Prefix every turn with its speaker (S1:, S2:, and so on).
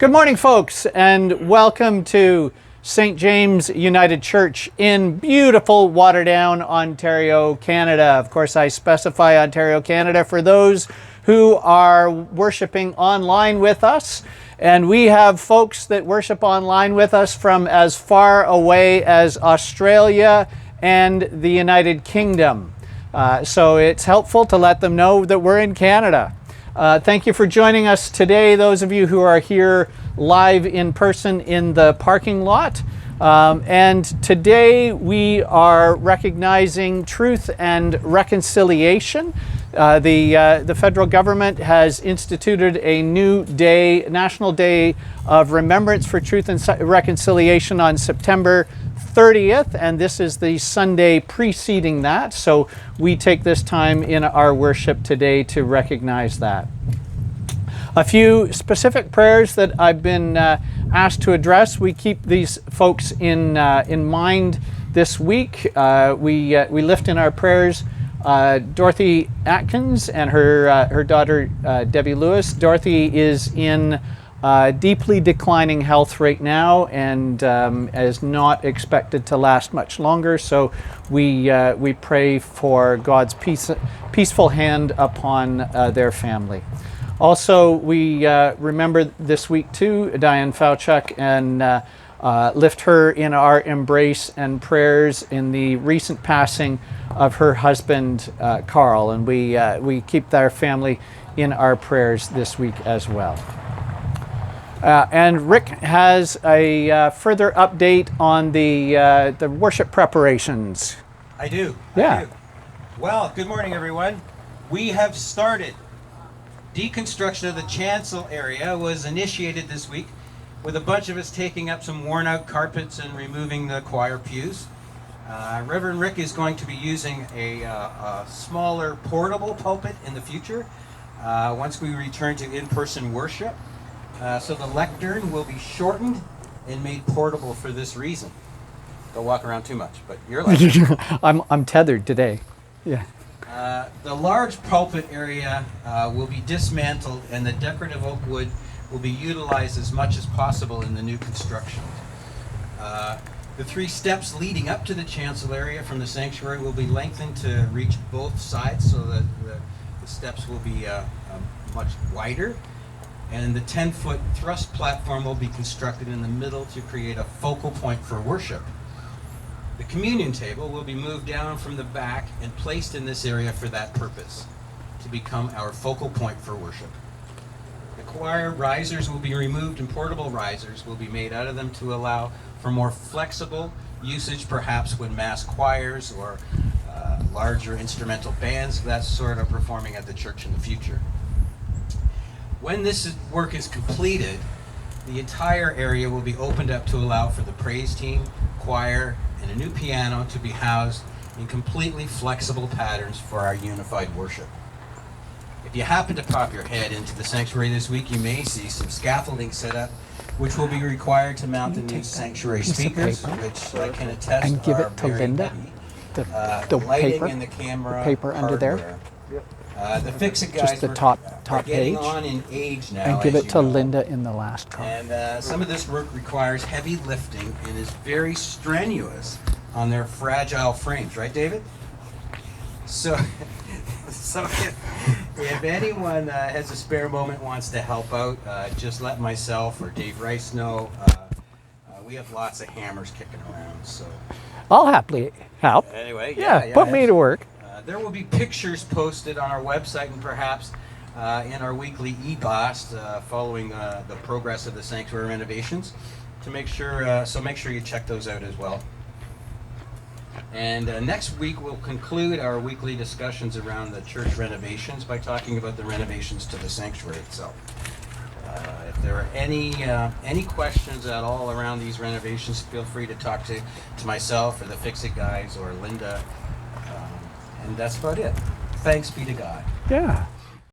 S1: Good morning, folks, and welcome to St. James United Church in beautiful Waterdown, Ontario, Canada. Of course, I specify Ontario, Canada for those who are worshiping online with us. And we have folks that worship online with us from as far away as Australia and the United Kingdom. So it's helpful to let them know that we're in Canada. Thank you for joining us today, those of you who are here live in person in the parking lot. And today we are recognizing Truth and Reconciliation. The federal government has instituted a new day, National Day of Remembrance for Truth and Reconciliation on September 30th, and this is the Sunday preceding that. So we take this time in our worship today to recognize that. A few specific prayers that I've been asked to address. We keep these folks in mind this week. We lift in our prayers Dorothy Atkins and her daughter Debbie Lewis. Dorothy is in deeply declining health right now and is not expected to last much longer. So we pray for God's peaceful hand upon their family. Also, we remember this week too Diane Fauchuk and lift her in our embrace and prayers in the recent passing of her husband Carl, and we keep their family in our prayers this week as well. And Rick has a further update on the worship preparations.
S2: I do.
S1: Yeah.
S2: I do. Well, good morning, everyone. We have started. Deconstruction of the chancel area was initiated this week with a bunch of us taking up some worn out carpets and removing the choir pews. Reverend Rick is going to be using a smaller portable pulpit in the future once we return to in-person worship. So the lectern will be shortened and made portable for this reason. Don't walk around too much, but you're like
S1: I'm tethered today. Yeah.
S2: The large pulpit area will be dismantled and the decorative oak wood will be utilized as much as possible in the new construction. The three steps leading up to the chancel area from the sanctuary will be lengthened to reach both sides, so that the steps will be much wider. And the 10-foot thrust platform will be constructed in the middle to create a focal point for worship. The communion table will be moved down from the back and placed in this area for that purpose, to become our focal point for worship. The choir risers will be removed and portable risers will be made out of them to allow for more flexible usage, perhaps when mass choirs or larger instrumental bands of that sort are performing at the church in the future. When this work is completed, the entire area will be opened up to allow for the praise team, choir, and a new piano to be housed in completely flexible patterns for our unified worship. If you happen to pop your head into the sanctuary this week, you may see some scaffolding set up, which will be required to mount the new sanctuary speakers, which I can attest
S1: and give
S2: are
S1: it to
S2: very
S1: Linda.
S2: heavy.
S1: The
S2: lighting
S1: paper,
S2: and the camera,
S1: the paper under there.
S2: hardware. The Fix-It guys
S1: Just the
S2: are
S1: top
S2: getting
S1: page.
S2: on in age now,
S1: And give
S2: as
S1: it
S2: you
S1: to
S2: know.
S1: Linda in the last column.
S2: And some of this work requires heavy lifting and is very strenuous on their fragile frames, right, David? So, if anyone has a spare moment, wants to help out, just let myself or Dave Rice know. We have lots of hammers kicking around, so.
S1: I'll happily help.
S2: Anyway,
S1: Yeah, put me to work.
S2: There will be pictures posted on our website and perhaps in our weekly e-blast following the progress of the sanctuary renovations. To make sure, so make sure you check those out as well. And next week we'll conclude our weekly discussions around the church renovations by talking about the renovations to the sanctuary itself. If there are any questions at all around these renovations, feel free to talk to myself or the Fix-It guys or Linda. And that's about it. Thanks be to God.
S1: Yeah.